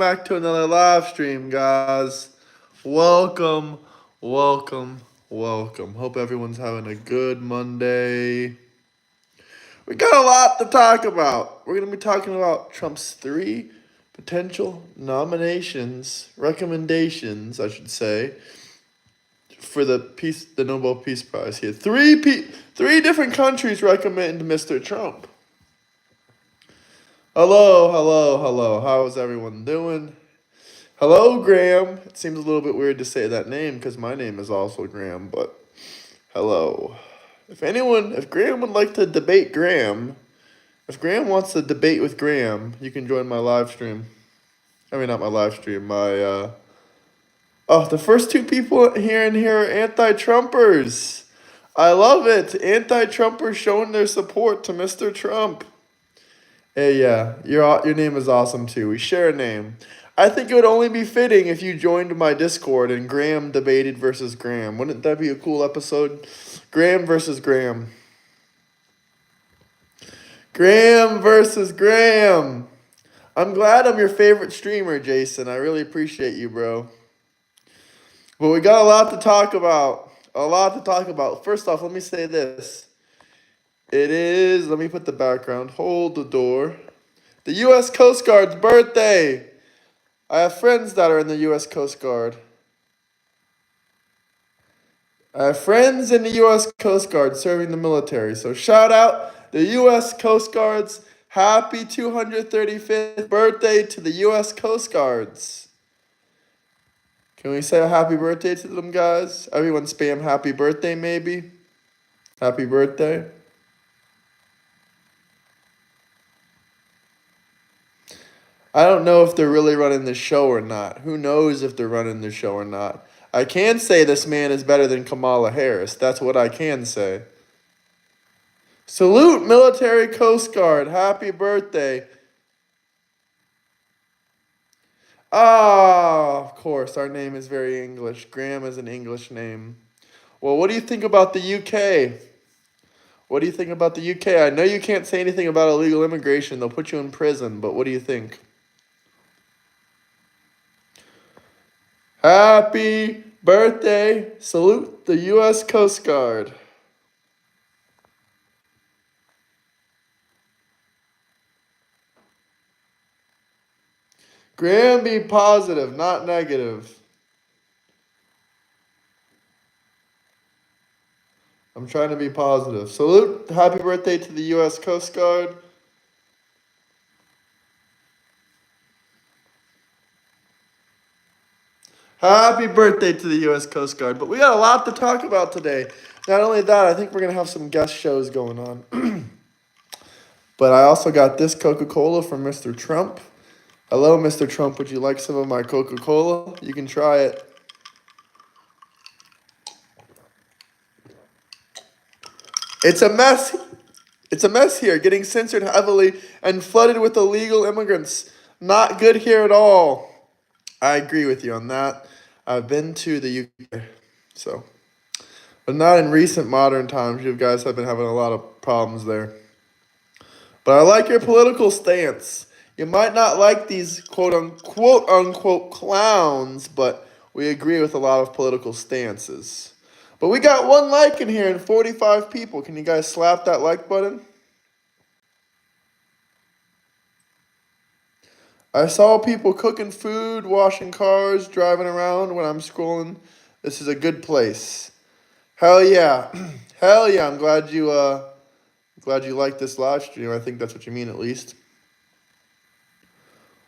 back to another live stream, guys. Welcome, welcome, welcome. Hope everyone's having a good Monday. We got a lot to talk about. We're going to be talking about Trump's 3 potential recommendations, I should say, for the Nobel Peace Prize here. Three different countries recommend Mr. Trump. Hello. How's everyone doing? Hello, Graham. It seems a little bit weird to say that name because my name is also Graham, but hello. If Graham would like to debate Graham, if Graham wants to debate with Graham, you can join my live stream. I mean, not my live stream, the first 2 people here are anti-Trumpers. I love it. Anti-Trumpers showing their support to Mr. Trump. Hey, yeah, your name is awesome too. We share a name. I think it would only be fitting if you joined my Discord and Graham debated versus Graham. Wouldn't that be a cool episode? Graham versus Graham. Graham versus Graham. I'm glad I'm your favorite streamer, Jason. I really appreciate you, bro. But we got a lot to talk about. First off, let me say this. Let me put the background, hold the door. The U.S. Coast Guard's birthday. I have friends that are in the U.S. Coast Guard. I have friends in the U.S. Coast Guard serving the military. So shout out the U.S. Coast Guards. Happy 235th birthday to the U.S. Coast Guards. Can we say a happy birthday to them, guys? Everyone spam happy birthday, maybe? Happy birthday. I don't know if they're really running the show or not. Who knows if they're running the show or not? I can say this man is better than Kamala Harris. That's what I can say. Salute, Military Coast Guard. Happy birthday. Of course, our name is very English. Graham is an English name. Well, what do you think about the UK? What do you think about the UK? I know you can't say anything about illegal immigration. They'll put you in prison, but what do you think? Happy birthday. Salute the U.S. Coast Guard. Graham, be positive, not negative. I'm trying to be positive. Salute. Happy birthday to the U.S. Coast Guard. Happy birthday to the U.S. Coast Guard. But we got a lot to talk about today. Not only that, I think we're going to have some guest shows going on. But I also got this Coca-Cola from Mr. Trump. Hello, Mr. Trump. Would you like some of my Coca-Cola? You can try it. It's a mess. It's a mess here, getting censored heavily and flooded with illegal immigrants. Not good here at all. I agree with you on that. I've been to the UK, but not in recent modern times. You guys have been having a lot of problems there. But I like your political stance. You might not like these quote unquote clowns, but we agree with a lot of political stances. But we got 1 like in here and 45 people. Can you guys slap that like button? I saw people cooking food, washing cars, driving around when I'm scrolling. This is a good place. Hell yeah. Hell yeah. I'm glad you like this live stream. I think that's what you mean, at least.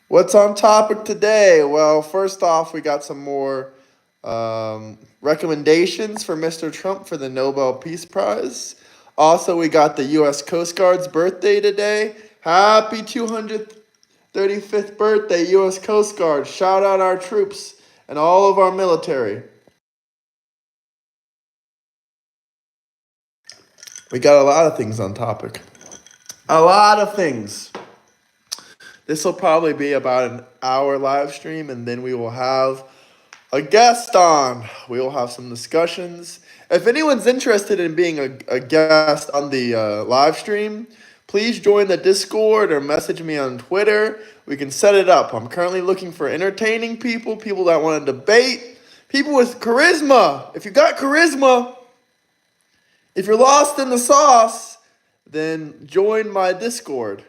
What's on topic today? Well, first off, we got some more recommendations for Mr. Trump for the Nobel Peace Prize. Also, we got the U.S. Coast Guard's birthday today. Happy 235th birthday, U.S. Coast Guard. Shout out our troops and all of our military. We got a lot of things on topic. A lot of things. This will probably be about an hour live stream, and then we will have a guest on. We will have some discussions. If anyone's interested in being a guest on the live stream, please join the Discord or message me on Twitter. We can set it up. I'm currently looking for entertaining people, people that want to debate, people with charisma. If you got charisma, if you're lost in the sauce, then join my Discord.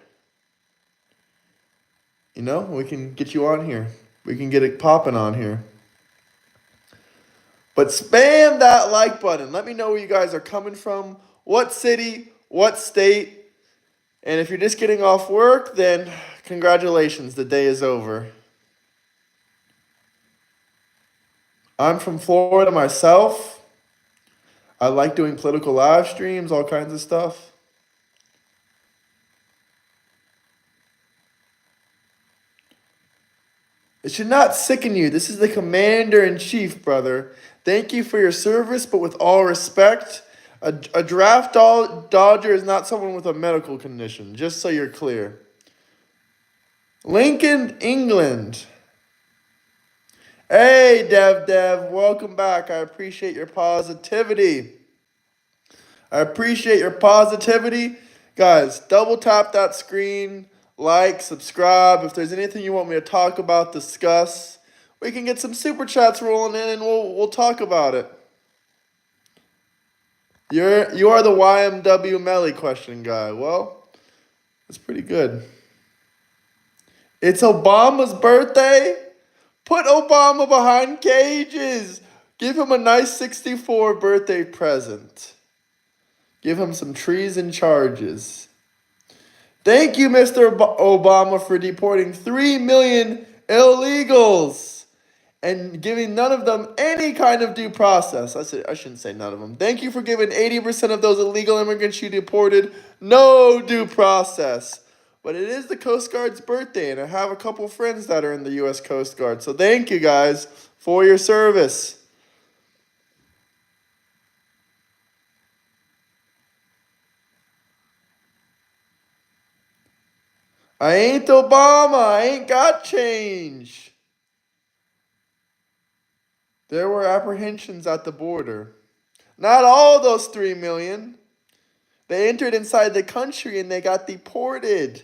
You know, we can get you on here. We can get it popping on here. But spam that like button. Let me know where you guys are coming from, what city, what state. And if you're just getting off work, then congratulations, the day is over. I'm from Florida myself. I like doing political live streams, all kinds of stuff. It should not sicken you. This is the commander-in-chief, brother. Thank you for your service, but with all respect, a draft dodger is not someone with a medical condition, just so you're clear. Lincoln, England. Hey, Dev, welcome back. I appreciate your positivity. Guys, double tap that screen, like, subscribe. If there's anything you want me to talk about, discuss, we can get some super chats rolling in and we'll talk about it. You are the YMW Melly question guy. Well, that's pretty good. It's Obama's birthday. Put Obama behind cages. Give him a nice 64 birthday present. Give him some trees and charges. Thank you, Mr. Obama, for deporting 3 million illegals and giving none of them any kind of due process. I shouldn't say none of them. Thank you for giving 80% of those illegal immigrants you deported no due process. But it is the Coast Guard's birthday, and I have a couple friends that are in the U.S. Coast Guard. So thank you guys for your service. I ain't Obama. I ain't got change. There were apprehensions at the border. Not all those 3 million. They entered inside the country and they got deported.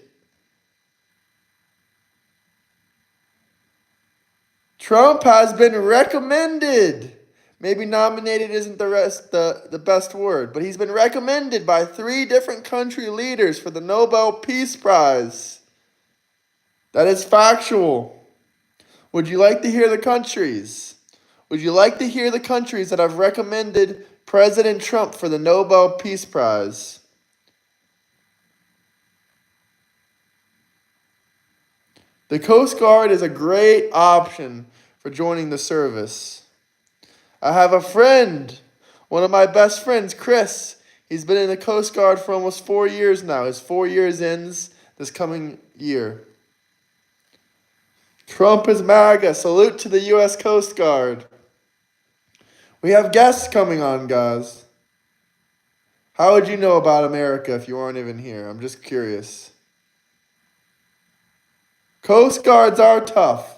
Trump has been recommended. Maybe nominated isn't the best word, but he's been recommended by 3 different country leaders for the Nobel Peace Prize. That is factual. Would you like to hear the countries? Would you like to hear the countries that have recommended President Trump for the Nobel Peace Prize? The Coast Guard is a great option for joining the service. I have a friend, one of my best friends, Chris. He's been in the Coast Guard for almost 4 years now. His 4 years ends this coming year. Trump is MAGA. Salute to the U.S. Coast Guard. We have guests coming on, guys. How would you know about America if you aren't even here? I'm just curious. Coast Guards are tough.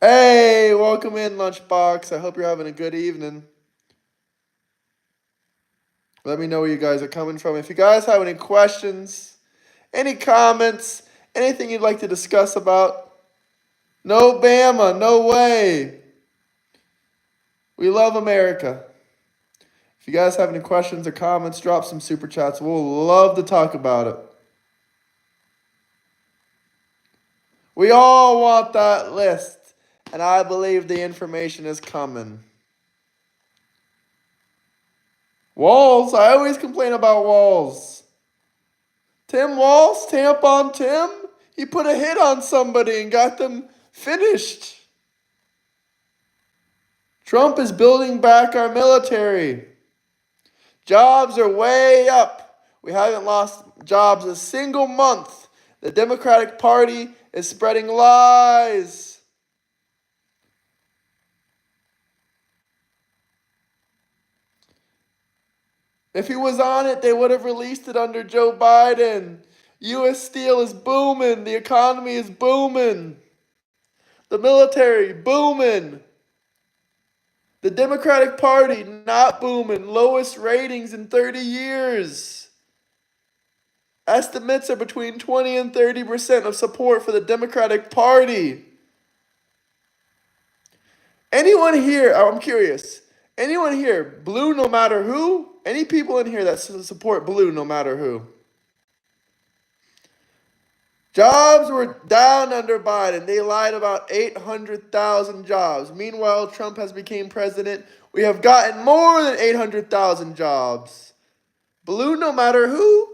Hey, welcome in, Lunchbox. I hope you're having a good evening. Let me know where you guys are coming from. If you guys have any questions, any comments, anything you'd like to discuss about, no Bama, no way. We love America. If you guys have any questions or comments, drop some super chats. We'll love to talk about it. We all want that list, and I believe the information is coming. Walls, I always complain about Walls. Tim Walz, Tampon Tim, he put a hit on somebody and got them finished. Trump is building back our military. Jobs are way up. We haven't lost jobs a single month. The Democratic Party is spreading lies. If he was on it, they would have released it under Joe Biden. U.S. Steel is booming. The economy is booming. The military, booming. The Democratic Party, not booming. Lowest ratings in 30 years. Estimates are between 20 and 30% of support for the Democratic Party. Anyone here, I'm curious, anyone here, blue no matter who? Any people in here that support blue no matter who? Jobs were down under Biden. They lied about 800,000 jobs. Meanwhile, Trump has become president. We have gotten more than 800,000 jobs. Blue no matter who?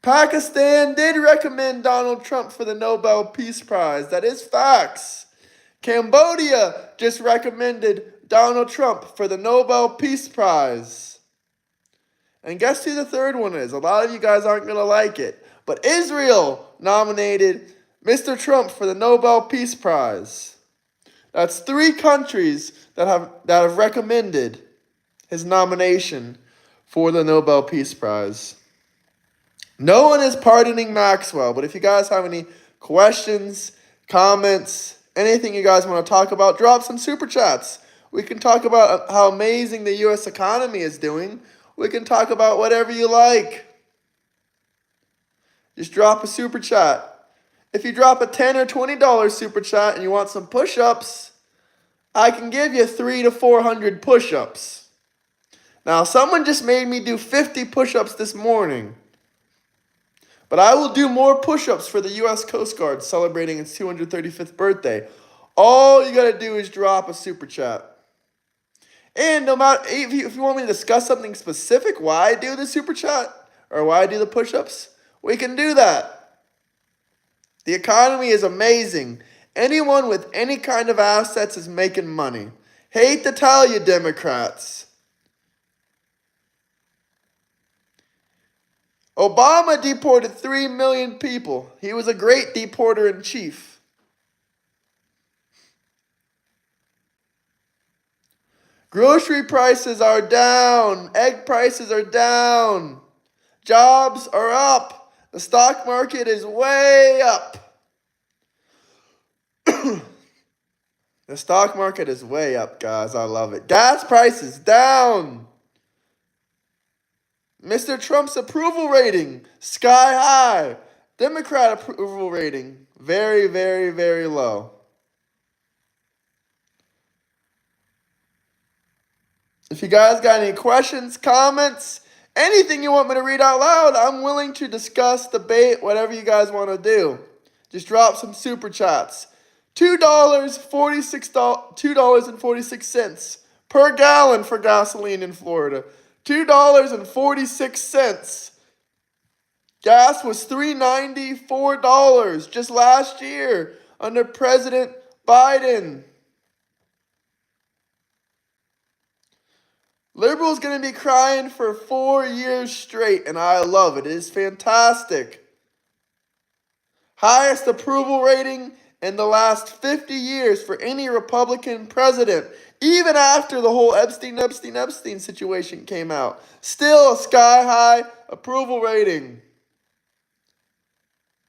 Pakistan did recommend Donald Trump for the Nobel Peace Prize. That is facts. Cambodia just recommended Donald Trump for the Nobel Peace Prize. And guess who the third one is? A lot of you guys aren't going to like it. But Israel nominated Mr. Trump for the Nobel Peace Prize. That's 3 countries that have recommended his nomination for the Nobel Peace Prize. No one is pardoning Maxwell, but if you guys have any questions, comments, anything you guys want to talk about, drop some super chats. We can talk about how amazing the U.S. economy is doing. We can talk about whatever you like. Just drop a super chat. If you drop a $10 or $20 super chat and you want some push-ups, I can give you 300 to 400 push-ups. Now, someone just made me do 50 push-ups this morning. But I will do more push-ups for the U.S. Coast Guard celebrating its 235th birthday. All you got to do is drop a super chat. And no matter if you want me to discuss something specific, why I do the super chat or why I do the push-ups, we can do that. The economy is amazing. Anyone with any kind of assets is making money. Hate to tell you, Democrats. Obama deported 3 million people. He was a great deporter-in-chief. Grocery prices are down. Egg prices are down. Jobs are up. The stock market is way up. The stock market is way up, guys. I love it. Gas prices down. Mr. Trump's approval rating, sky high. Democrat approval rating, very, very, very low. If you guys got any questions, comments, anything you want me to read out loud, I'm willing to discuss, debate, whatever you guys want to do. Just drop some super chats. $2.46 per gallon for gasoline in Florida. $2.46. Gas was $3.94 just last year under President Biden. Liberals going to be crying for 4 years straight, and I love it. It is fantastic. Highest approval rating in the last 50 years for any Republican president. Even after the whole Epstein situation came out. Still a sky-high approval rating.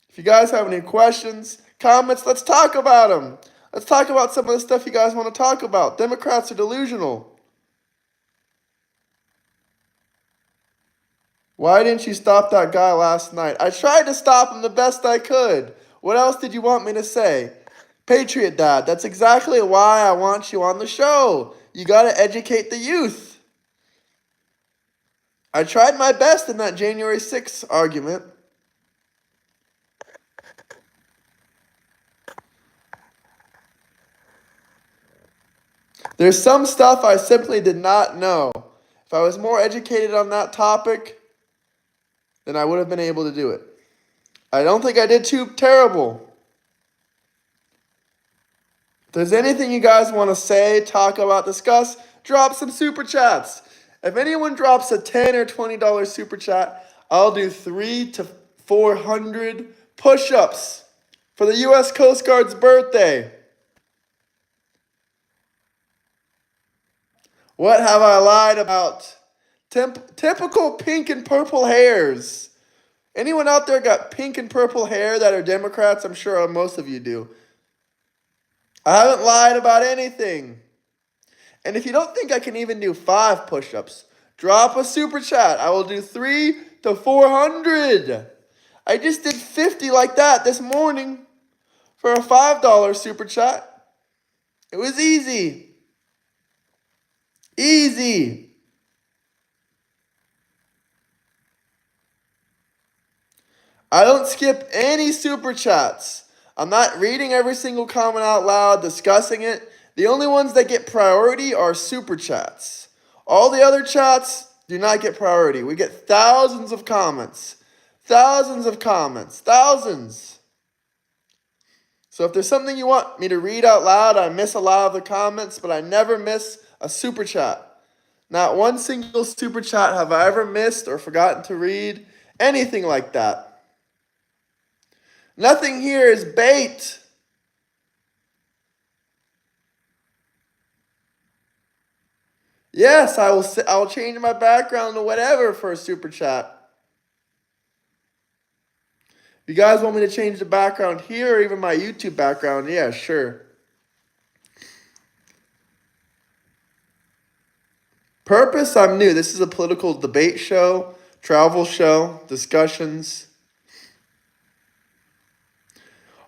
If you guys have any questions, comments, let's talk about them. Let's talk about some of the stuff you guys want to talk about. Democrats are delusional. Why didn't you stop that guy last night? I tried to stop him the best I could. What else did you want me to say? Patriot Dad, that's exactly why I want you on the show. You got to educate the youth. I tried my best in that January 6th argument. There's some stuff I simply did not know. If I was more educated on that topic, then I would have been able to do it. I don't think I did too terrible. If there's anything you guys want to say, talk about, discuss, drop some super chats. If anyone drops a $10 or $20 super chat, I'll do 300 to 400 push-ups for the U.S. Coast Guard's birthday. What have I lied about? Typical pink and purple hairs. Anyone out there got pink and purple hair that are Democrats? I'm sure most of you do. I haven't lied about anything. And if you don't think I can even do 5 push-ups, drop a super chat. I will do 3 to 400. I just did 50 like that this morning for a $5 super chat. It was easy. Easy. I don't skip any super chats. I'm not reading every single comment out loud, discussing it. The only ones that get priority are super chats. All the other chats do not get priority. We get thousands of comments. Thousands of comments. Thousands. So if there's something you want me to read out loud, I miss a lot of the comments, but I never miss a super chat. Not one single super chat have I ever missed or forgotten to read. Anything like that. Nothing here is bait. Yes, I will change my background to whatever for a super chat. If you guys want me to change the background here or even my YouTube background, yeah, sure. Purpose, I'm new. This is a political debate show, travel show, discussions.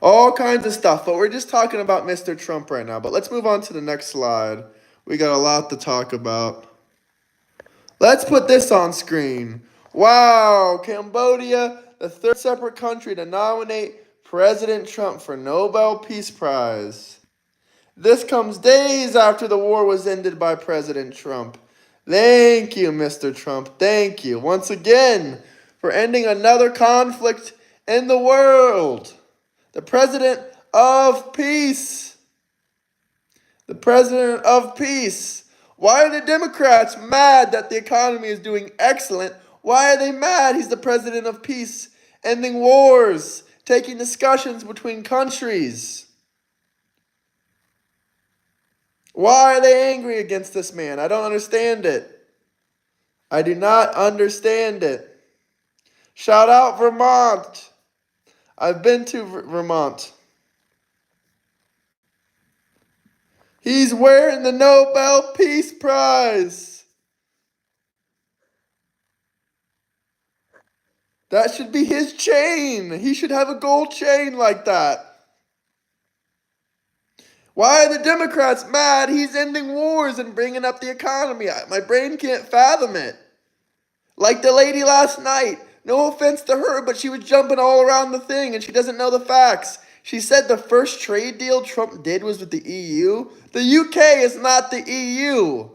All kinds of stuff, but we're just talking about Mr. Trump right now. But let's move on to the next slide. We got a lot to talk about. Let's put this on screen. Wow, Cambodia, the 3rd separate country to nominate President Trump for Nobel Peace Prize. This comes days after the war was ended by President Trump. Thank you, Mr. Trump. Thank you once again for ending another conflict in the world. The President of Peace. The President of Peace. Why are the Democrats mad that the economy is doing excellent? Why are they mad he's the President of Peace, ending wars, taking discussions between countries? Why are they angry against this man? I don't understand it. I do not understand it. Shout out Vermont. I've been to Vermont. He's wearing the Nobel Peace Prize. That should be his chain. He should have a gold chain like that. Why are the Democrats mad he's ending wars and bringing up the economy? My brain can't fathom it. Like the lady last night. No offense to her, but she was jumping all around the thing and she doesn't know the facts. She said the first trade deal Trump did was with the EU. The UK is not the EU.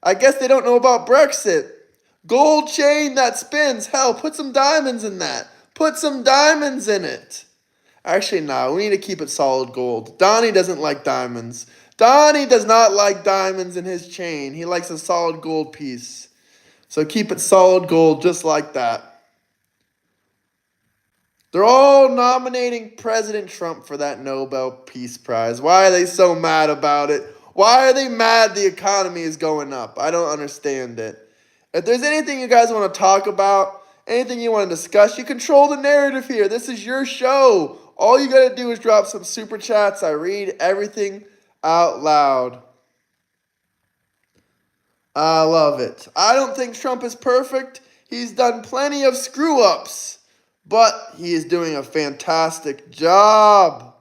I guess they don't know about Brexit. Gold chain that spins. Hell, put some diamonds in that. Put some diamonds in it. Actually, no, we need to keep it solid gold. Donnie doesn't like diamonds. Donnie does not like diamonds in his chain. He likes a solid gold piece. So keep it solid gold just like that. They're all nominating President Trump for that Nobel Peace Prize. Why are they so mad about it? Why are they mad the economy is going up? I don't understand it. If there's anything you guys want to talk about, anything you want to discuss, you control the narrative here. This is your show. All you got to do is drop some super chats. I read everything out loud. I love it. I don't think Trump is perfect. He's done plenty of screw-ups, but he is doing a fantastic job.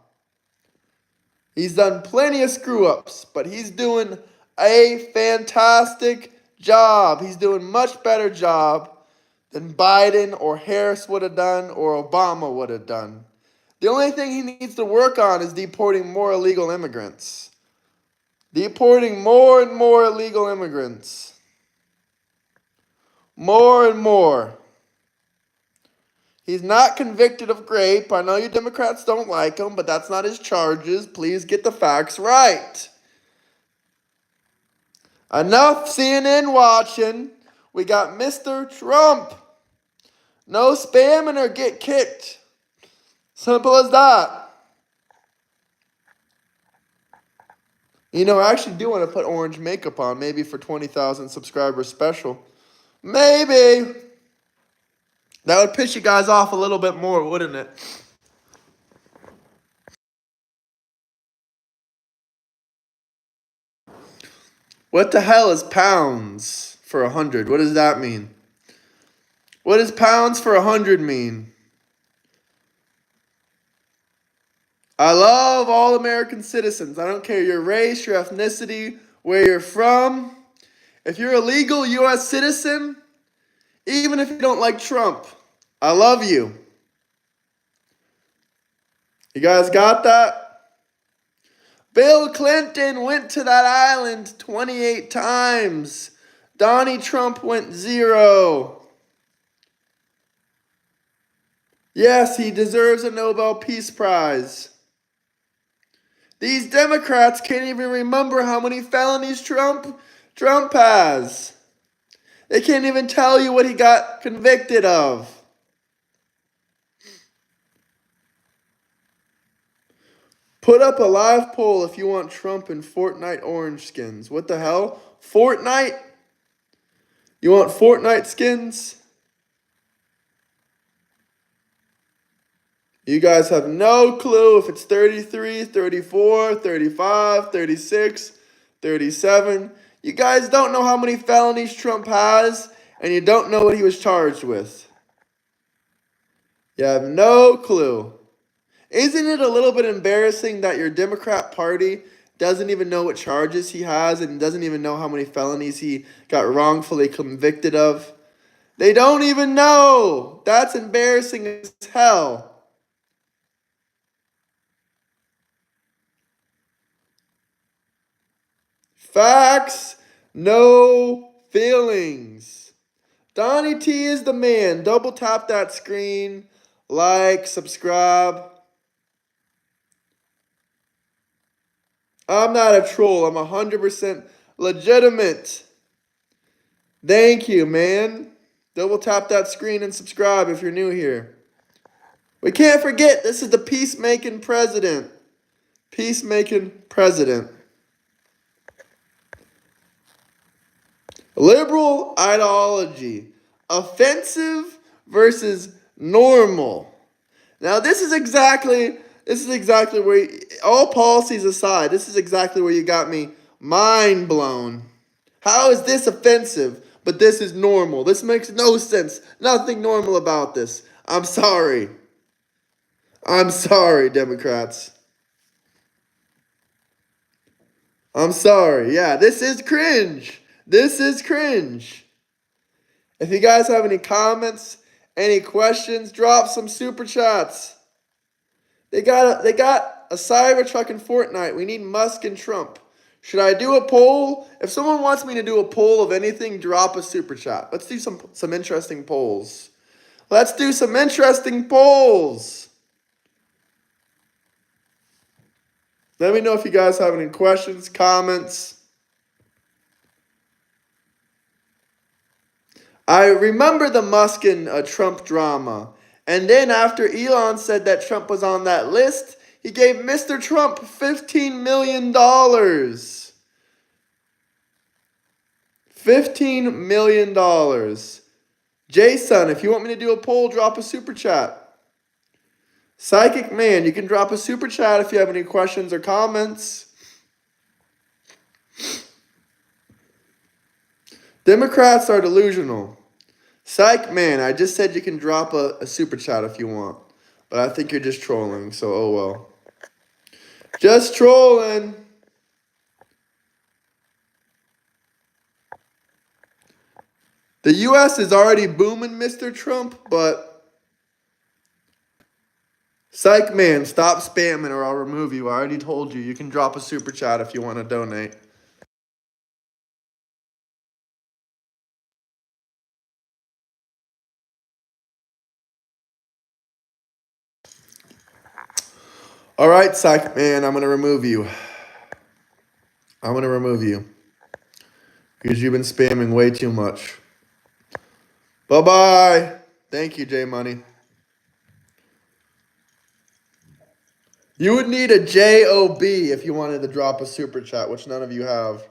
He's done plenty of screw-ups, but he's doing a fantastic job. He's doing a much better job than Biden or Harris would have done or Obama would have done. The only thing he needs to work on is deporting more illegal immigrants. Deporting more and more illegal immigrants. More and more. He's not convicted of rape. I know you Democrats don't like him, but that's not his charges. Please get the facts right. Enough CNN watching. We got Mr. Trump. No spamming or get kicked. Simple as that. You know, I actually do want to put orange makeup on, maybe for 20,000 subscribers special. Maybe. That would piss you guys off a little bit more, wouldn't it? What the hell is pounds for 100? What does that mean? What does pounds for 100 mean? I love all American citizens. I don't care your race, your ethnicity, where you're from. If you're a legal U.S. citizen, even if you don't like Trump, I love you. You guys got that? Bill Clinton went to that island 28 times. Donnie Trump went 0. Yes, he deserves a Nobel Peace Prize. These Democrats can't even remember how many felonies Trump has. They can't even tell you what he got convicted of. Put up a live poll if you want Trump in Fortnite orange skins. What the hell? Fortnite? You want Fortnite skins? You guys have no clue if it's 33, 34, 35, 36, 37. You guys don't know how many felonies Trump has, and you don't know what he was charged with. You have no clue. Isn't it a little bit embarrassing that your Democrat Party doesn't even know what charges he has and doesn't even know how many felonies he got wrongfully convicted of? They don't even know. That's embarrassing as hell. Facts, no feelings. Donnie T is the man. Double tap that screen. Like, subscribe. I'm not a troll. I'm 100% legitimate. Thank you, man. Double tap that screen and subscribe if you're new here. We can't forget, this is the peacemaking president. Peacemaking president. Liberal ideology. Offensive versus normal. Now this is exactly where, all policies aside, this is exactly where you got me mind blown. How is this offensive, but this is normal? This makes no sense. Nothing normal about this. I'm sorry. I'm sorry, Democrats. I'm sorry. Yeah, this is cringe. This is cringe. If you guys have any comments, any questions, drop some super chats. They got a Cybertruck in Fortnite. We need Musk and Trump. Should I do a poll? If someone wants me to do a poll of anything, drop a super chat. Let's do some interesting polls. Let's do some interesting polls. Let me know if you guys have any questions, comments. I remember the Musk and Trump drama. And then after Elon said that Trump was on that list, he gave Mr. Trump $15 million. $15 million. Jason, if you want me to do a poll, drop a super chat. Psychic Man, you can drop a super chat if you have any questions or comments. Democrats are delusional. Psych Man, I just said you can drop a super chat if you want. But I think you're just trolling, so oh well. Just trolling. The U.S. is already booming, Mr. Trump, but Psych Man, stop spamming or I'll remove you. I already told you. You can drop a super chat if you want to donate. All right, Psych Man, I'm going to remove you. I'm going to remove you. Because you've been spamming way too much. Bye-bye. Thank you, J Money. You would need a JOB if you wanted to drop a super chat, which none of you have.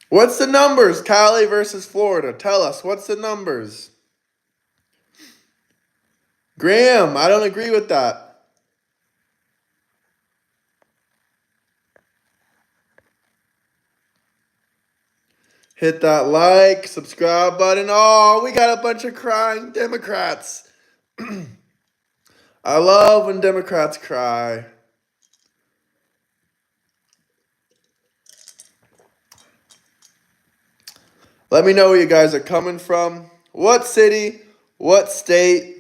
What's the numbers? Cali versus Florida. Tell us, what's the numbers? Graham, I don't agree with that. Hit that like, subscribe button. Oh, we got a bunch of crying Democrats. I love when Democrats cry. Let me know where you guys are coming from. What city? What state?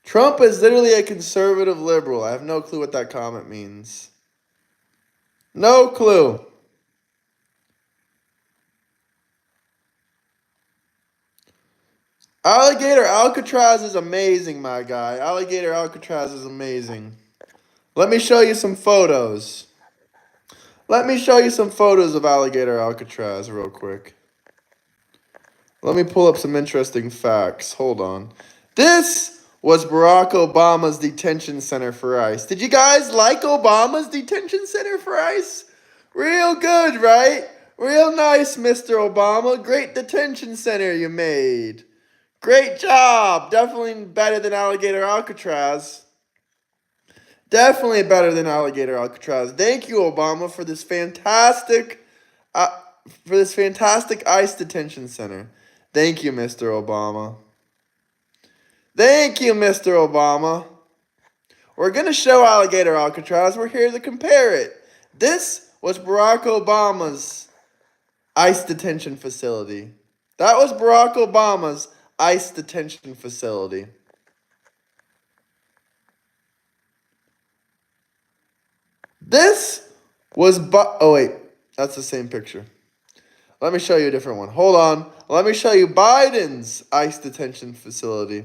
Trump is literally a conservative liberal. I have no clue what that comment means. No clue. Alligator Alcatraz is amazing, my guy. Alligator Alcatraz is amazing. Let me show you some photos. Let me show you some photos of Alligator Alcatraz real quick. Let me pull up some interesting facts. Hold on. This was Barack Obama's detention center for ICE. Did you guys like Obama's detention center for ICE? Real good, right? Real nice, Mr. Obama. Great detention center you made. Great job. Definitely better than Alligator Alcatraz. Definitely better than Alligator Alcatraz. Thank you, Obama, for this fantastic ICE detention center. Thank you, Mr. Obama. Thank you, Mr. Obama. We're going to show Alligator Alcatraz. We're here to compare it. This was Barack Obama's ICE detention facility. That was Barack Obama's ICE detention facility. This was oh wait, that's the same picture. Let me show you a different one. Hold on. Let me show you Biden's ICE detention facility.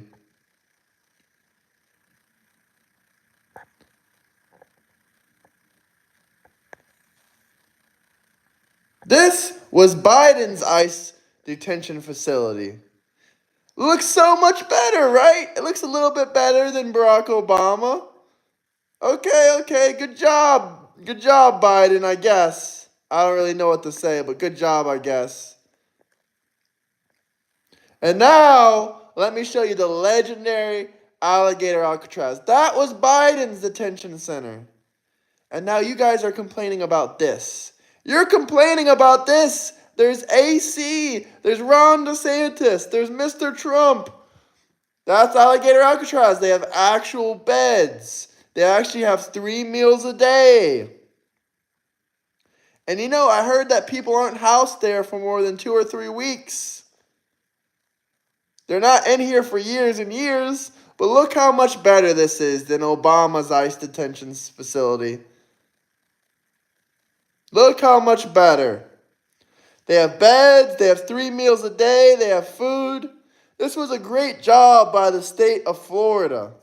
This was Biden's ICE detention facility. Looks so much better, right? It looks a little bit better than Barack Obama. Okay, good job. Good job, Biden, I guess. I don't really know what to say, but good job, I guess. And now, let me show you the legendary Alligator Alcatraz. That was Biden's detention center. And now you guys are complaining about this. You're complaining about this. There's AC. There's Ron DeSantis. There's Mr. Trump. That's Alligator Alcatraz. They have actual beds. They actually have 3 meals a day. And you know, I heard that people aren't housed there for more than 2 or 3 weeks. They're not in here for years and years. But look how much better this is than Obama's ICE detention facility. Look how much better. They have beds. They have 3 meals a day. They have food. This was a great job by the state of Florida.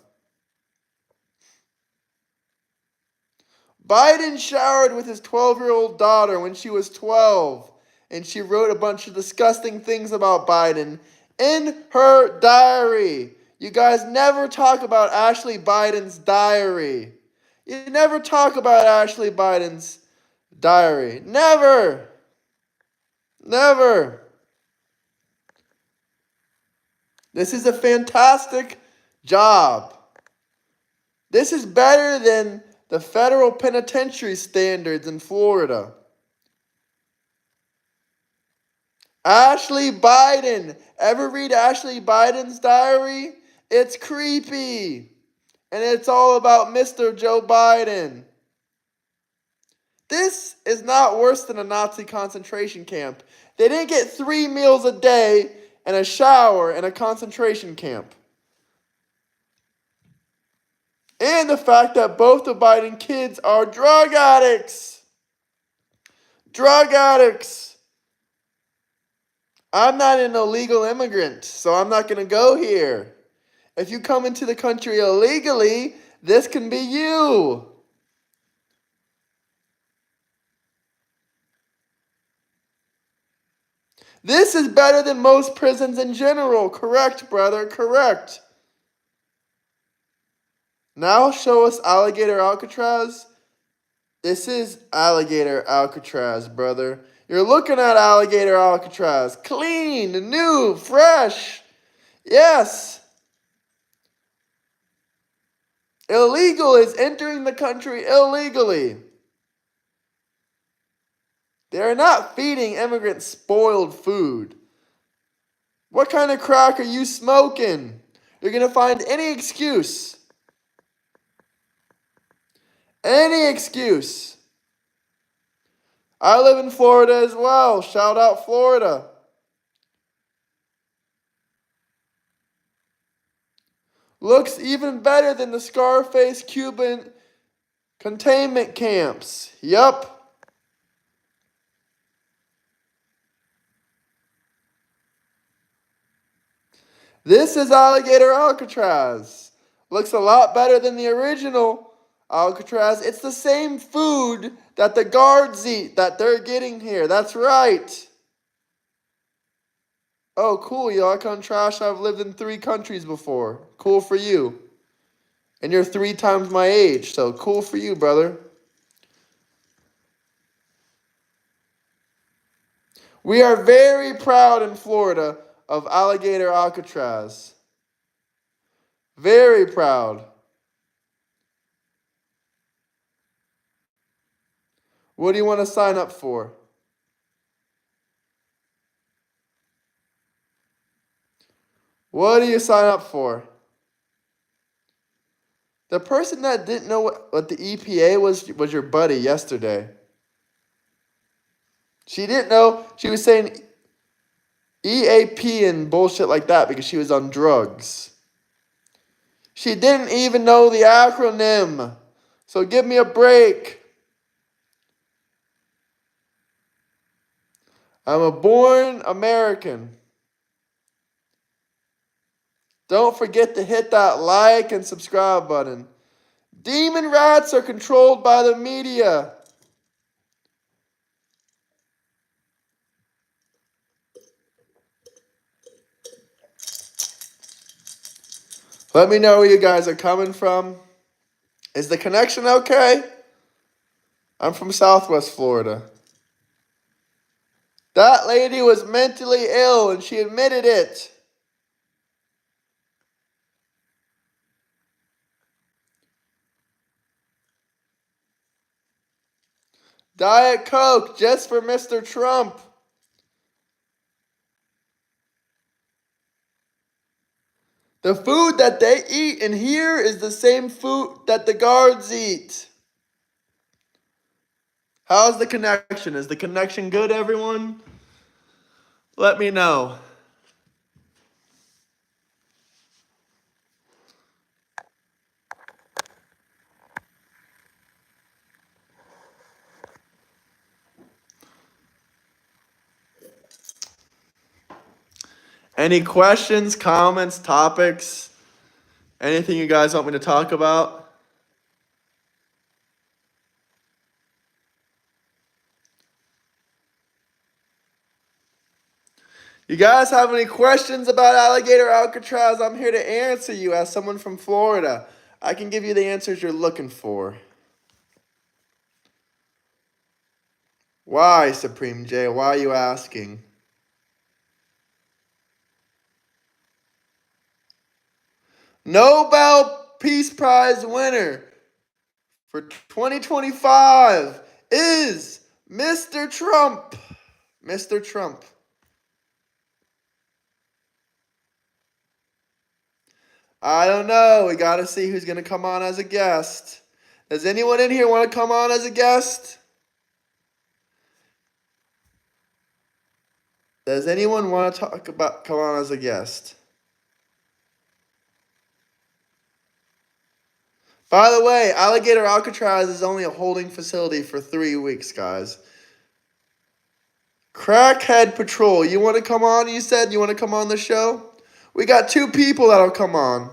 Biden showered with his 12-year-old daughter when she was 12, and she wrote a bunch of disgusting things about Biden in her diary. You guys never talk about Ashley Biden's diary. You never talk about Ashley Biden's diary. Never. Never. This is a fantastic job. This is better than the federal penitentiary standards in Florida. Ashley Biden. Ever read Ashley Biden's diary? It's creepy. And it's all about Mr. Joe Biden. This is not worse than a Nazi concentration camp. They didn't get 3 meals a day and a shower in a concentration camp. And the fact that both the Biden kids are drug addicts. Drug addicts. I'm not an illegal immigrant, so I'm not going to go here. If you come into the country illegally, this can be you. This is better than most prisons in general. Correct, brother, correct. Now show us Alligator Alcatraz. This is Alligator Alcatraz, brother. You're looking at Alligator Alcatraz. Clean, new, fresh. Yes. Illegal is entering the country illegally. They're not feeding immigrants spoiled food. What kind of crack are you smoking? You're going to find any excuse. Any excuse. I live in Florida as well. Shout out Florida. Looks even better than the Scarface Cuban containment camps. Yup. This is Alligator Alcatraz. Looks a lot better than the original Alcatraz. It's the same food that the guards eat that they're getting here. That's right. Oh, cool, you icon trash. I've lived in 3 countries before. Cool for you. And you're 3 times my age, so cool for you, brother. We are very proud in Florida of Alligator Alcatraz. Very proud. What do you want to sign up for? What do you sign up for? The person that didn't know what the EPA was your buddy yesterday. She didn't know. She was saying EAP and bullshit like that because she was on drugs. She didn't even know the acronym. So give me a break. I'm a born American. Don't forget to hit that like and subscribe button. Demon rats are controlled by the media. Let me know where you guys are coming from. Is the connection okay? I'm from Southwest Florida. That lady was mentally ill and she admitted it. Diet Coke just for Mr. Trump. The food that they eat in here is the same food that the guards eat. How's the connection? Is the connection good, everyone? Let me know. Any questions, comments, topics? Anything you guys want me to talk about? You guys have any questions about Alligator Alcatraz? I'm here to answer you as someone from Florida. I can give you the answers you're looking for. Why, Supreme J? Why are you asking? Nobel Peace Prize winner for 2025 is Mr. Trump. Mr. Trump. I don't know. We got to see who's going to come on as a guest. Does anyone in here want to come on as a guest? Does anyone want to come on as a guest? By the way, Alligator Alcatraz is only a holding facility for 3 weeks, guys. Crackhead Patrol, you want to come on? You said you want to come on the show? We got 2 people that'll come on.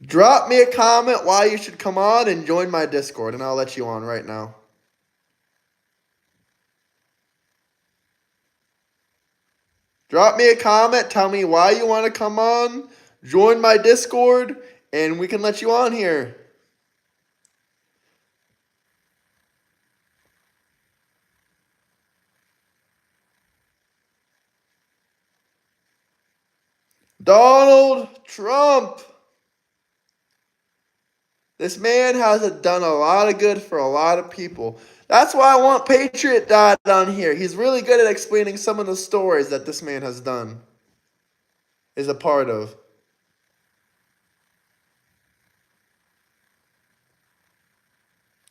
Drop me a comment why you should come on and join my Discord, and I'll let you on right now. Drop me a comment, tell me why you want to come on, join my Discord, and we can let you on here. Donald Trump. This man has done a lot of good for a lot of people. That's why I want Patriot Dad on here. He's really good at explaining some of the stories that this man has done, is a part of.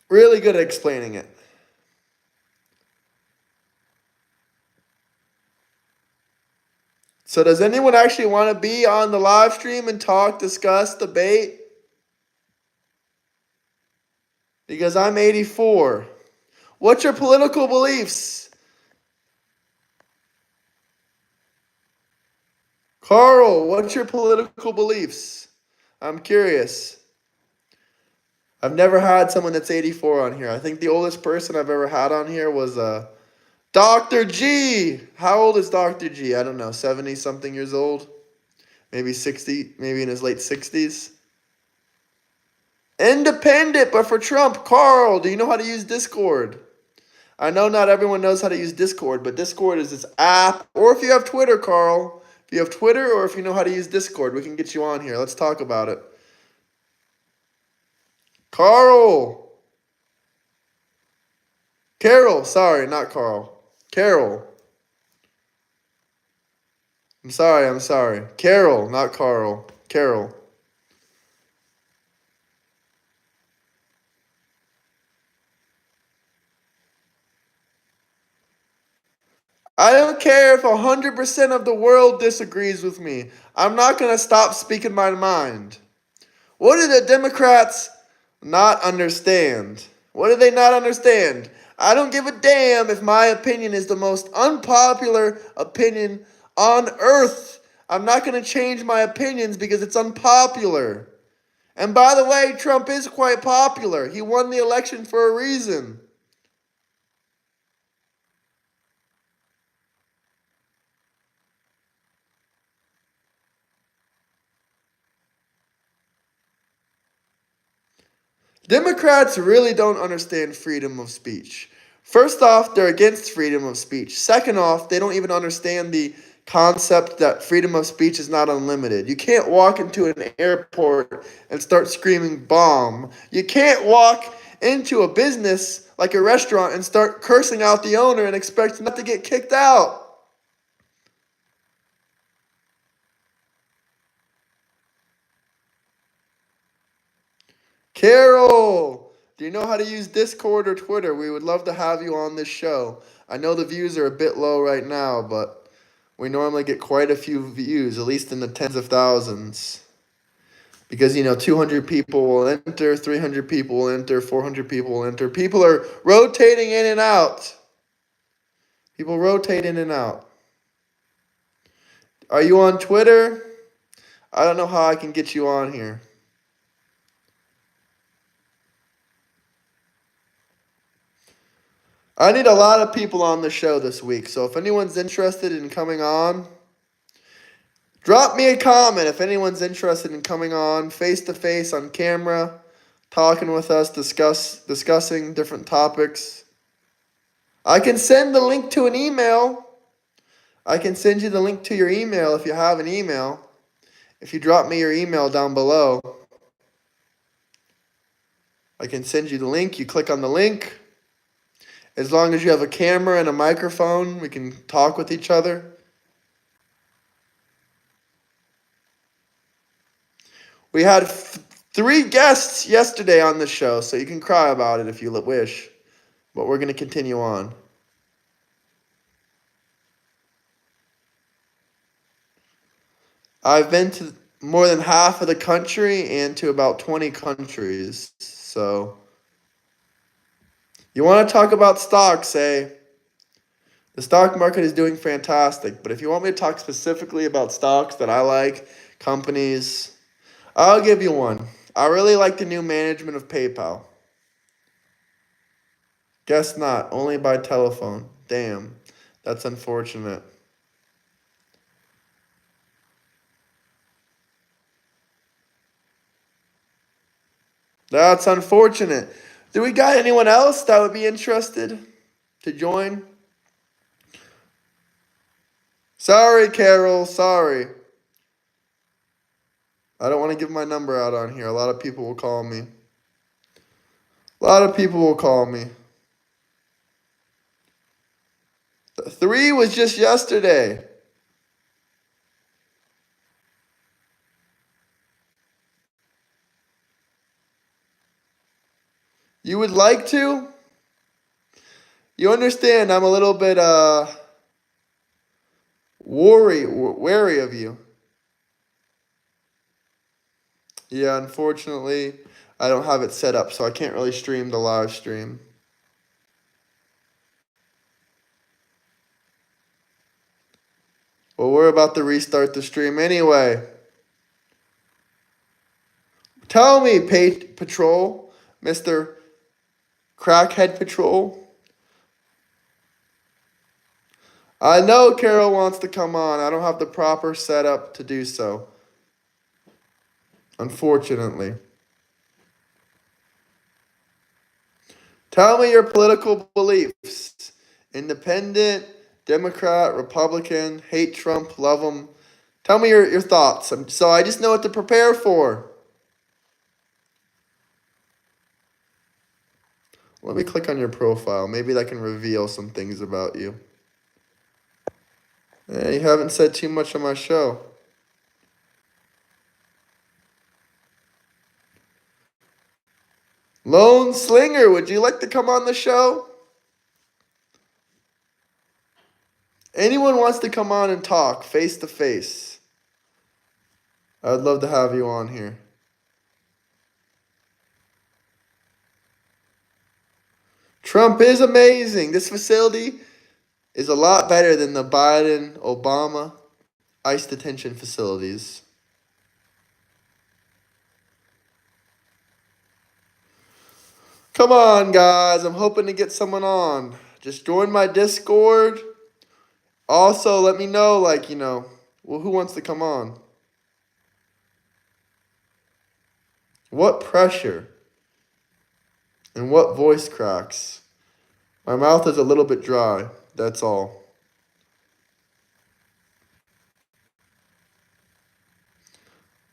Really good at explaining it. So does anyone actually want to be on the live stream and talk, discuss, debate? Because I'm 84. What's your political beliefs? Carl, what's your political beliefs? I'm curious. I've never had someone that's 84 on here. I think the oldest person I've ever had on here was Dr. G. How old is Dr. G? I don't know, 70 something years old? Maybe 60, maybe in his late 60s. Independent, but for Trump. Carl, do you know how to use Discord? I know not everyone knows how to use Discord, but Discord is this app. Or if you have Twitter, Carl. If you have Twitter or if you know how to use Discord, we can get you on here. Let's talk about it. Carl. Carol, sorry, not Carl. Carol. I'm sorry. Carol, not Carl. Carol. I don't care if 100% of the world disagrees with me. I'm not going to stop speaking my mind. What do the Democrats not understand? What do they not understand? I don't give a damn if my opinion is the most unpopular opinion on earth. I'm not going to change my opinions because it's unpopular. And by the way, Trump is quite popular. He won the election for a reason. Democrats really don't understand freedom of speech. First off, they're against freedom of speech. Second off, they don't even understand the concept that freedom of speech is not unlimited. You can't walk into an airport and start screaming bomb. You can't walk into a business like a restaurant and start cursing out the owner and expect not to get kicked out. Carol, do you know how to use Discord or Twitter? We would love to have you on this show. I know the views are a bit low right now, but we normally get quite a few views, at least in the tens of thousands. Because, 200 people will enter, 300 people will enter, 400 people will enter. People are rotating in and out. People rotate in and out. Are you on Twitter? I don't know how I can get you on here. I need a lot of people on the show this week, so if anyone's interested in coming on, drop me a comment if anyone's interested in coming on face-to-face on camera, talking with us, discussing different topics. I can send the link to an email. I can send you the link to your email if you have an email. If you drop me your email down below, I can send you the link. You click on the link. As long as you have a camera and a microphone, we can talk with each other. We had 3 guests yesterday on the show, so you can cry about it if you wish. But we're going to continue on. I've been to more than half of the country and to about 20 countries. So, you want to talk about stocks, eh? The stock market is doing fantastic. But if you want me to talk specifically about stocks that I like, companies, I'll give you one. I really like the new management of PayPal. Guess not, only by telephone. Damn, that's unfortunate. That's unfortunate. Do we got anyone else that would be interested to join? Sorry, Carol, sorry. I don't want to give my number out on here. A lot of people will call me. A lot of people will call me. 3 was just yesterday. You would like to? You understand I'm a little bit wary of you. Yeah, unfortunately, I don't have it set up, so I can't really stream the live stream. Well, we're about to restart the stream anyway. Tell me, Patrol, Mr. Crackhead Patrol. I know Carol wants to come on. I don't have the proper setup to do so. Unfortunately. Tell me your political beliefs. Independent, Democrat, Republican, hate Trump, love him. Tell me your thoughts. So I just know what to prepare for. Let me click on your profile. Maybe that can reveal some things about you. You haven't said too much on my show. Lone Slinger, would you like to come on the show? Anyone wants to come on and talk face to face? I'd love to have you on here. Trump is amazing. This facility is a lot better than the Biden, Obama ICE detention facilities. Come on, guys. I'm hoping to get someone on. Just join my Discord. Also, let me know, who wants to come on? What pressure? And what voice cracks? My mouth is a little bit dry. That's all.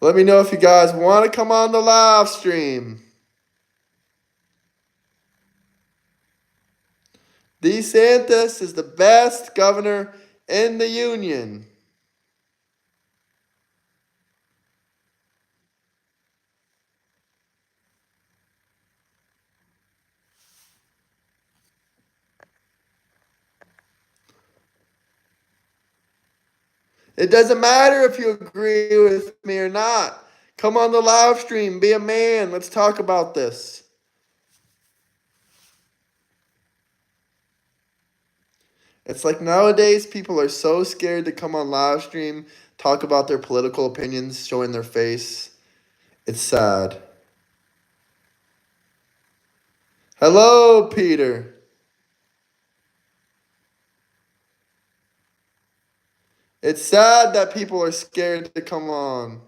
Let me know if you guys want to come on the live stream. DeSantis is the best governor in the union. It doesn't matter if you agree with me or not. Come on the live stream. Be a man. Let's talk about this. It's like nowadays people are so scared to come on live stream, talk about their political opinions, showing their face. It's sad. Hello, Peter. It's sad that people are scared to come on.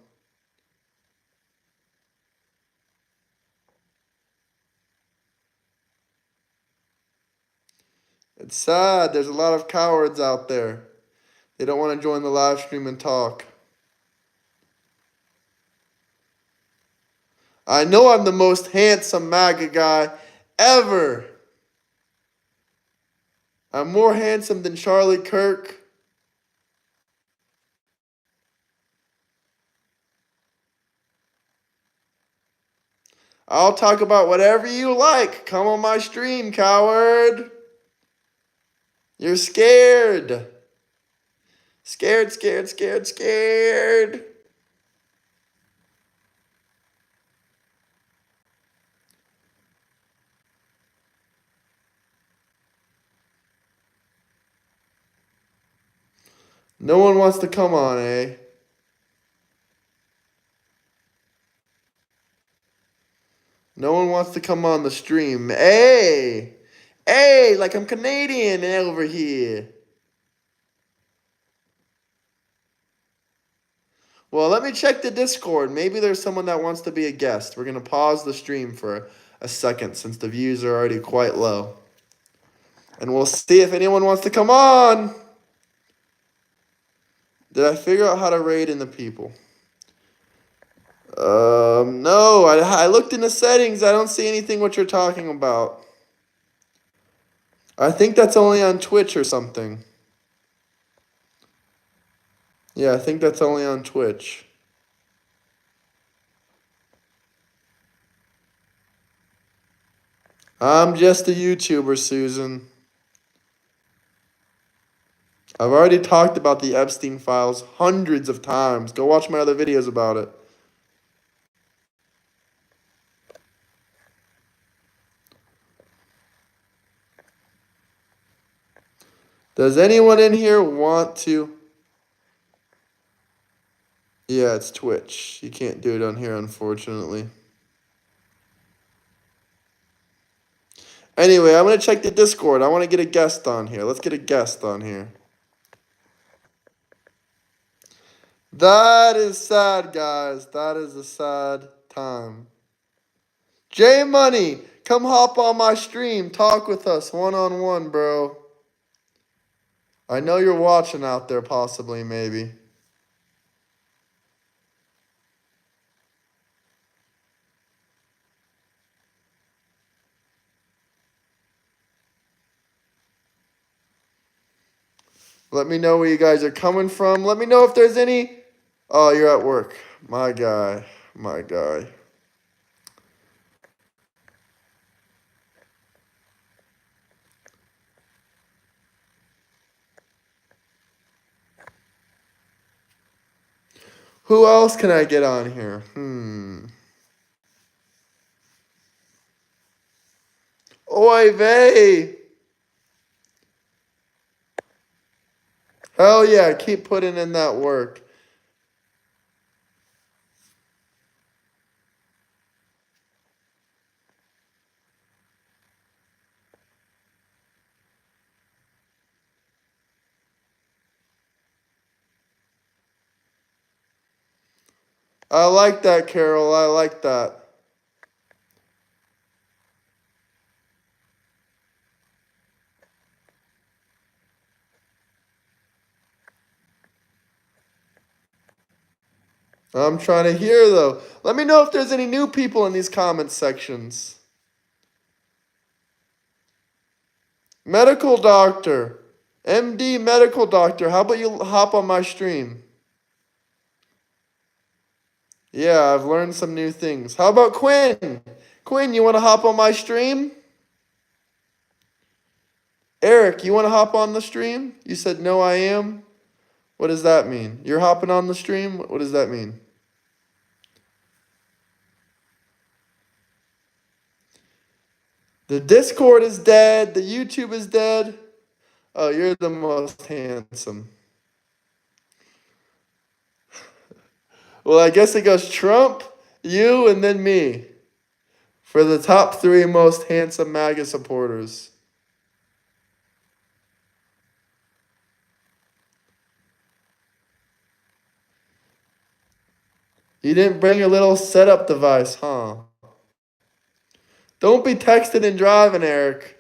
It's sad. There's a lot of cowards out there. They don't want to join the live stream and talk. I know I'm the most handsome MAGA guy ever. I'm more handsome than Charlie Kirk. I'll talk about whatever you like. Come on my stream, coward. You're scared. Scared, scared, scared, scared. No one wants to come on, eh? No one wants to come on the stream. Hey! Hey, like I'm Canadian over here. Well, let me check the Discord. Maybe there's someone that wants to be a guest. We're going to pause the stream for a second since the views are already quite low. And we'll see if anyone wants to come on. Did I figure out how to raid in the people? No, I looked in the settings. I don't see anything what you're talking about. I think that's only on Twitch or something. Yeah, I think that's only on Twitch. I'm just a YouTuber, Susan. I've already talked about the Epstein files hundreds of times. Go watch my other videos about it. Does anyone in here want to? Yeah, it's Twitch. You can't do it on here, unfortunately. Anyway, I'm going to check the Discord. I want to get a guest on here. Let's get a guest on here. That is sad, guys. That is a sad time. J Money, come hop on my stream. Talk with us one-on-one, bro. I know you're watching out there, possibly, maybe. Let me know where you guys are coming from. Let me know if there's any... Oh, you're at work. My guy. My guy. Who else can I get on here? Oy vey. Hell yeah, keep putting in that work. I like that, Carol. I like that. I'm trying to hear, though. Let me know if there's any new people in these comments sections. Medical doctor. MD medical doctor. How about you hop on my stream? Yeah, I've learned some new things. How about Quinn? Quinn, you want to hop on my stream? Eric, you want to hop on the stream? You said no, I am. What does that mean? You're hopping on the stream? What does that mean? The Discord is dead. The YouTube is dead. Oh, you're the most handsome. Well, I guess it goes Trump, you, and then me for the top 3 most handsome MAGA supporters. You didn't bring your little setup device, huh? Don't be texting and driving, Eric.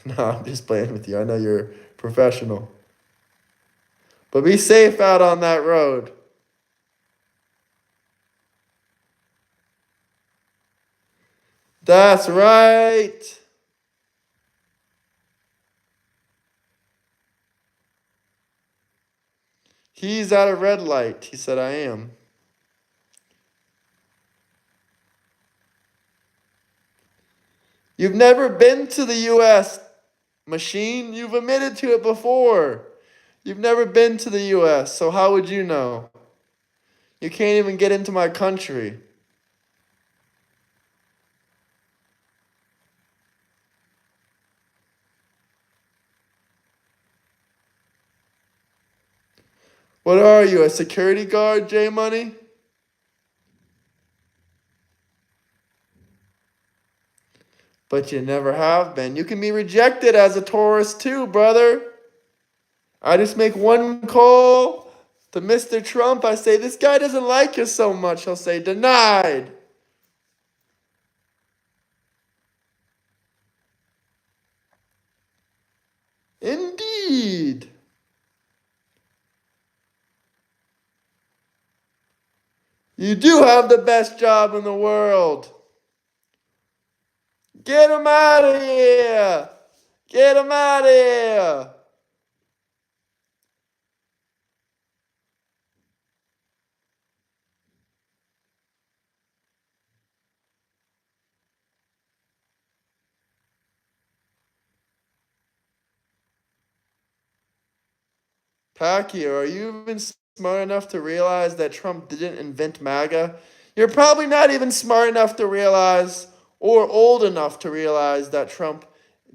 No, I'm just playing with you. I know you're professional. But be safe out on that road. That's right. He's at a red light. He said, I am. You've never been to the U.S., Machine. You've admitted to it before. You've never been to the U.S., so how would you know? You can't even get into my country. What are you, a security guard, J Money? But you never have been. You can be rejected as a tourist too, brother. I just make one call to Mr. Trump. I say, this guy doesn't like you so much. He'll say, denied. Indeed. You do have the best job in the world. Get him out of here. Get him out of here. Pacquiao, are you even smart enough to realize that Trump didn't invent MAGA? You're probably not even smart enough to realize or old enough to realize that Trump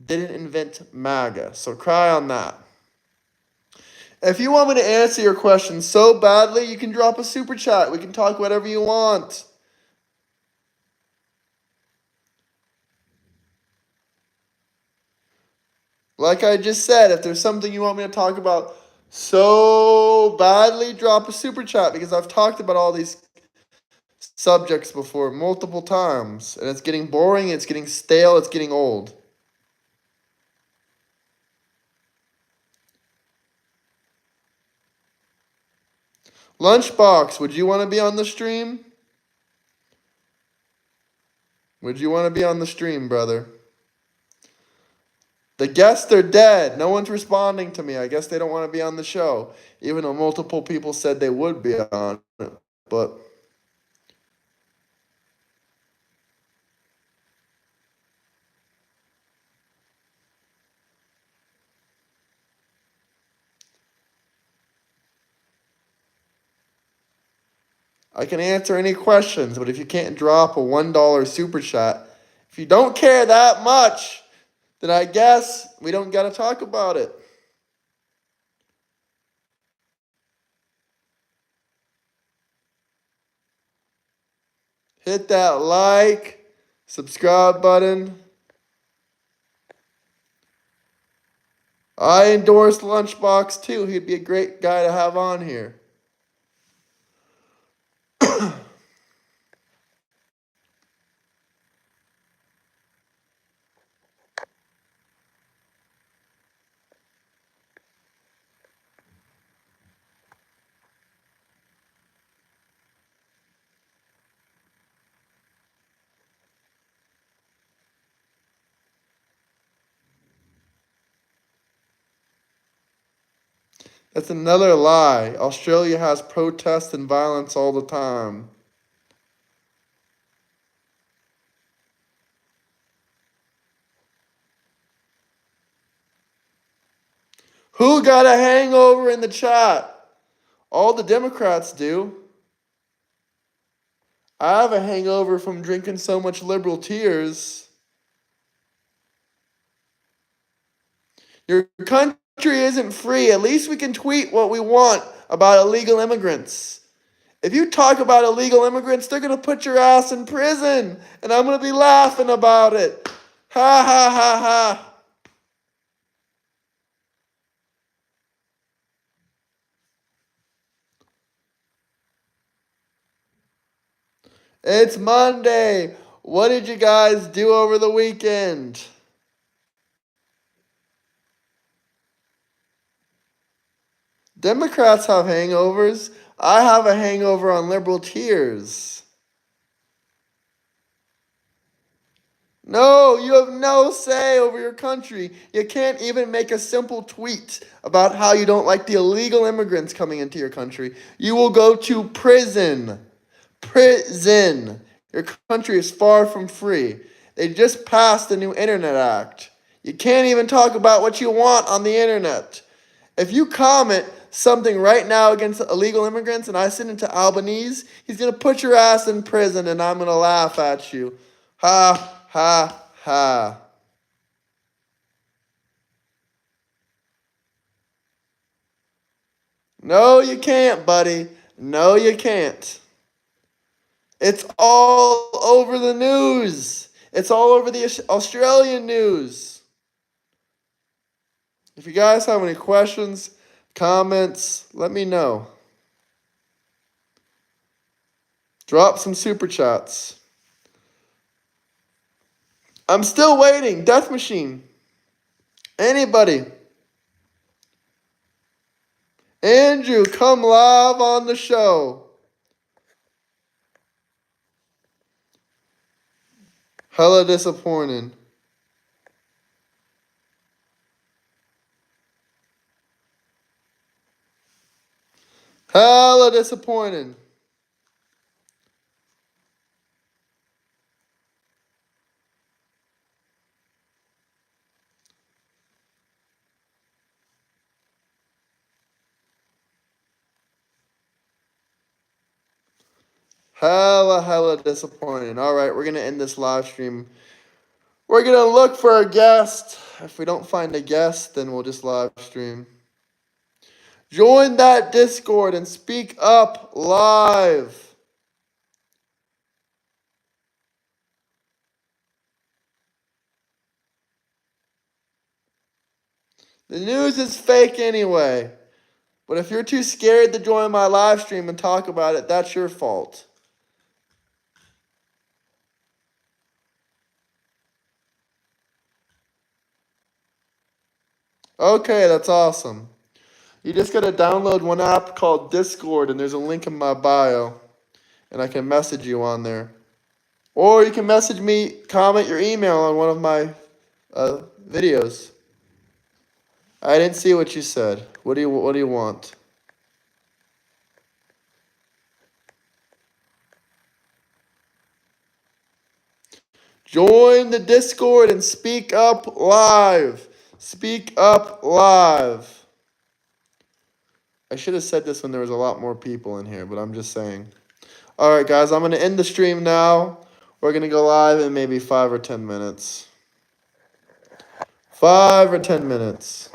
didn't invent MAGA. So cry on that. If you want me to answer your question so badly, you can drop a super chat. We can talk whatever you want. Like I just said, if there's something you want me to talk about so badly, drop a super chat because I've talked about all these subjects before multiple times, and it's getting boring, it's getting stale, it's getting old. Lunchbox, would you want to be on the stream? Would you want to be on the stream, brother? The guests are dead. No one's responding to me. I guess they don't want to be on the show, even though multiple people said they would be on it. But I can answer any questions, but if you can't drop a $1 super chat, if you don't care that much, then I guess we don't got to talk about it. Hit that like, subscribe button. I endorse Lunchbox too. He'd be a great guy to have on here. That's another lie. Australia has protests and violence all the time. Who got a hangover in the chat? All the Democrats do. I have a hangover from drinking so much liberal tears. Your country isn't free. At least we can tweet what we want about illegal immigrants. If you talk about illegal immigrants, they're going to put your ass in prison. And I'm going to be laughing about it. Ha ha ha ha. It's Monday. What did you guys do over the weekend? Democrats have hangovers. I have a hangover on liberal tears. No, you have no say over your country. You can't even make a simple tweet about how you don't like the illegal immigrants coming into your country. You will go to prison. Prison. Your country is far from free. They just passed the new Internet Act. You can't even talk about what you want on the internet. If you comment something right now against illegal immigrants and I send it to Albanese, he's going to put your ass in prison and I'm going to laugh at you. Ha, ha, ha. No, you can't, buddy. No, you can't. It's all over the news. It's all over the Australian news. If you guys have any questions, comments, let me know. Drop some super chats. I'm still waiting. Death Machine. Anybody? Andrew, come live on the show. Hella disappointing. Hella disappointing. Hella disappointing. All right, we're going to end this live stream. We're going to look for a guest. If we don't find a guest, then we'll just live stream. Join that Discord and speak up live. The news is fake anyway. But if you're too scared to join my live stream and talk about it, that's your fault. Okay, that's awesome. You just gotta download one app called Discord, and there's a link in my bio, and I can message you on there. Or you can message me, comment your email on one of my videos. I didn't see what you said. What do you want? Join the Discord and speak up live. Speak up live. I should have said this when there was a lot more people in here, but I'm just saying. All right, guys, I'm going to end the stream now. We're going to go live in maybe 5 or 10 minutes. 5 or 10 minutes.